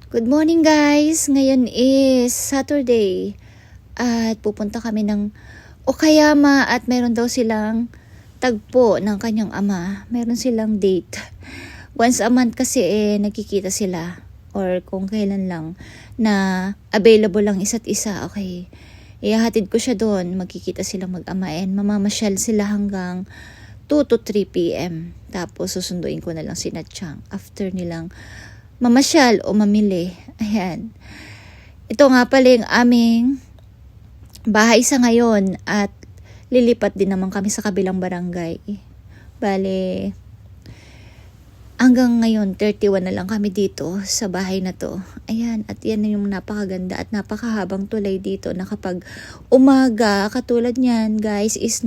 Good morning guys! Ngayon is Saturday at pupunta kami ng Okayama at meron daw silang tagpo ng kanyang ama. Meron silang date. Once a month kasi nagkikita sila or kung kailan lang na available lang isa't isa. Okay, ihahatid ko siya doon. Magkikita silang mag-ama and mamamasyal sila hanggang 2 to 3 p.m. Tapos susunduin ko na lang si Natchang after nilang mamasyal o mamili. Ayan. Ito nga pala yung aming bahay sa ngayon at lilipat din naman kami sa kabilang barangay. Bale, hanggang ngayon 31 na lang kami dito sa bahay na to. Ayan, at yan na yung napakaganda at napakahabang tulay dito na kapag umaga, katulad niyan guys, is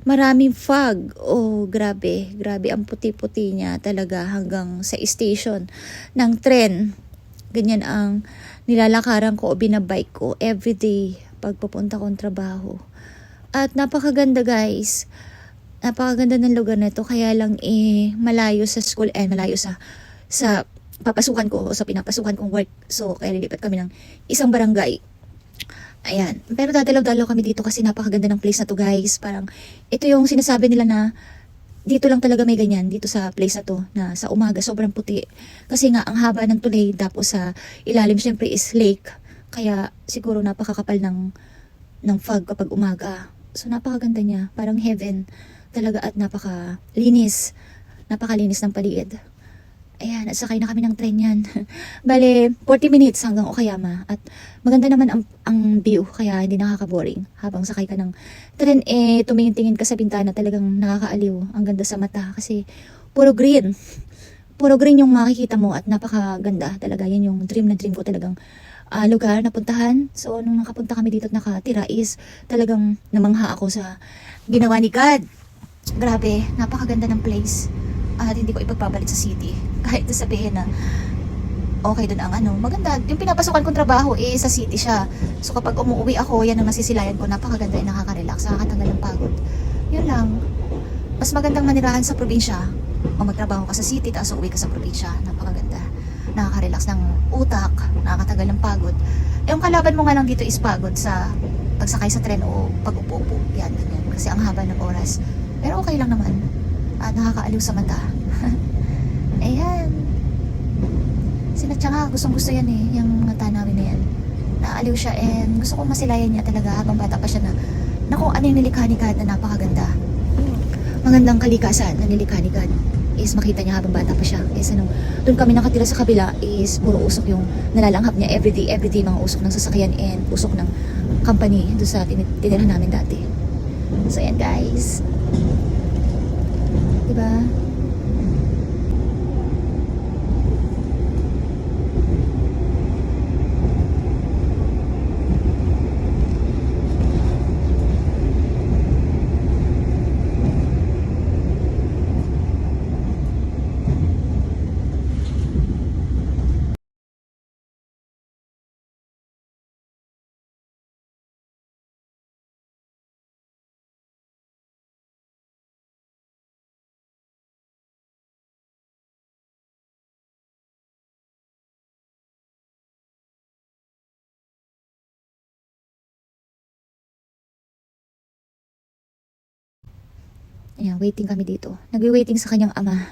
maraming fog. Oh, grabe. Grabe ang puti-puti niya talaga hanggang sa station ng tren. Ganyan ang nilalakaran ko o binabike ko everyday pag pupunta kong trabaho. At napakaganda guys. Napakaganda ng lugar na to. Kaya lang malayo sa school and malayo sa papasukan ko o sa pinapasukan kong work. So, kaya lilipat kami ng isang barangay. Ayan. Pero dadalaw-dalaw kami dito kasi napakaganda ng place na to guys. Parang ito yung sinasabi nila na dito lang talaga may ganyan. Dito sa place na to na sa umaga sobrang puti. Kasi nga ang haba ng tulay tapos sa ilalim syempre is lake. Kaya siguro napakakapal ng fog kapag umaga. So napakaganda niya. Parang heaven talaga at napakalinis. Napakalinis ng paligid. Ayan, at sakay na kami ng tren yan. Bale, 40 minutes hanggang Okayama. At maganda naman ang view, kaya hindi nakaka-boring. Habang sakay ka ng tren, tumingin-tingin ka sa bintana, talagang nakakaaliw. Ang ganda sa mata kasi puro green. Puro green yung makikita mo at napakaganda talaga. Yan yung dream na dream ko talagang lugar na puntahan. So, nung nakapunta kami dito at nakatira is talagang namangha ako sa ginawa ni God. Grabe, napakaganda ng place. At hindi ko ipagpapalit sa city. Kahit sabihin na okay doon ang maganda. Yung pinapasukan kong trabaho sa city siya. So kapag umuwi ako, yan ang nasisilayan ko. Napakaganda, nakaka-relax, nakakatanggal ng pagod. Yun lang. Mas magandang manirahan sa probinsya o magtrabaho ka sa city tapos uuwi ka sa probinsya. Napakaganda. Nakaka-relax ng utak, nakakatanggal ng pagod. Yung kalaban mo nga lang dito is pagod sa pagsakay sa tren o pag-upo-upo. Yan, ganyan. Kasi ang haba ng oras. Pero okay lang naman. At nakakaaliw sa mata. Ayan. Sinatya nga, gustong-gusto yan yung tanawin na yan. Naaliw siya and gusto kong masilayan niya talaga habang bata pa siya na kung ano yung nilikha ni God na napakaganda. Magandang kalikasan na nilikha ni God is makita niya habang bata pa siya. Doon kami nakatira sa kabila is puro usok yung nalalanghap niya everyday mga usok ng sasakyan and usok ng company doon sa tinirahan namin dati. So yan guys. Diba? Ayan, waiting kami dito. Nag-waiting sa kanyang ama.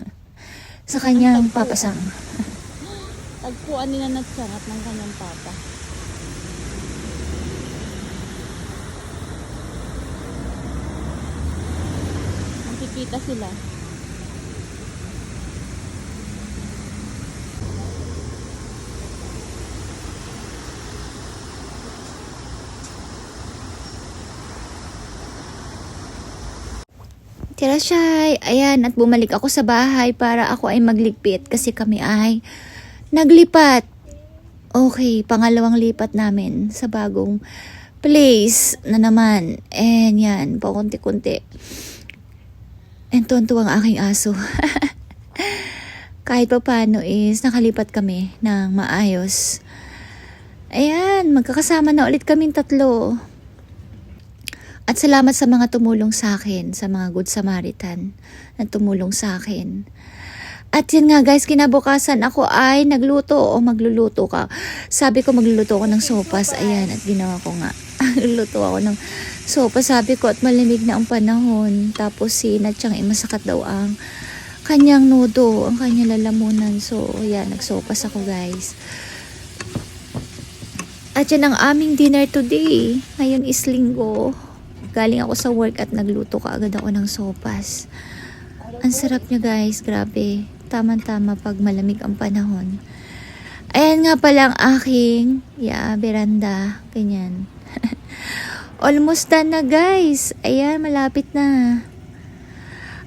Sa kanyang papasang. Tagpuan nila natsangat ng kanyang papa. Magkikita sila. Tirashay, ayan, at bumalik ako sa bahay para ako ay magligpit kasi kami ay naglipat. Okay, pangalawang lipat namin sa bagong place na naman. And yan, pakunti-kunti. And tuwan-tuwa ang aking aso. Kahit pa paano is nakalipat kami ng maayos. Ayan, magkakasama na ulit kaming tatlo. At salamat sa mga tumulong sa akin, sa mga Good Samaritan na tumulong sa akin. At yan nga guys, kinabukasan ako ay nagluto o magluluto ka. Sabi ko magluluto ako ng sopas. Ayan, at ginawa ko nga. Luto ako ng sopas. Sabi ko at malamig na ang panahon. Tapos si Natsyang masakat daw ang kanyang nudo, ang kanyang lalamunan. So, ayan, nagsopas ako guys. At yan ang aming dinner today. Ngayon is linggo. Galing ako sa work at nagluto ka agad ako ng sopas. Ang sarap niya guys, grabe. Tama-tama pag malamig ang panahon. Ayan nga pala ang aking beranda. Ganyan. Almost done na guys. Ayan, malapit na.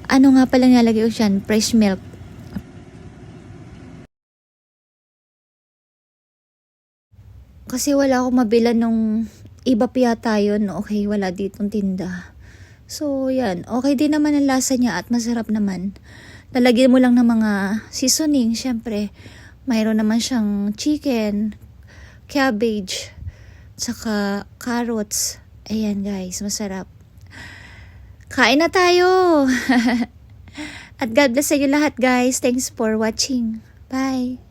Ano nga pala nilagay ko dyan? Fresh milk. Kasi wala akong mabila nung iba pa yata yun. Okay, wala ditong tinda. So, yan. Okay din naman ang lasa niya at masarap naman. Lalagyan mo lang ng mga seasoning, syempre. Mayroon naman siyang chicken, cabbage, saka carrots. Ayan guys, masarap. Kain na tayo! At God bless sa inyo lahat guys. Thanks for watching. Bye!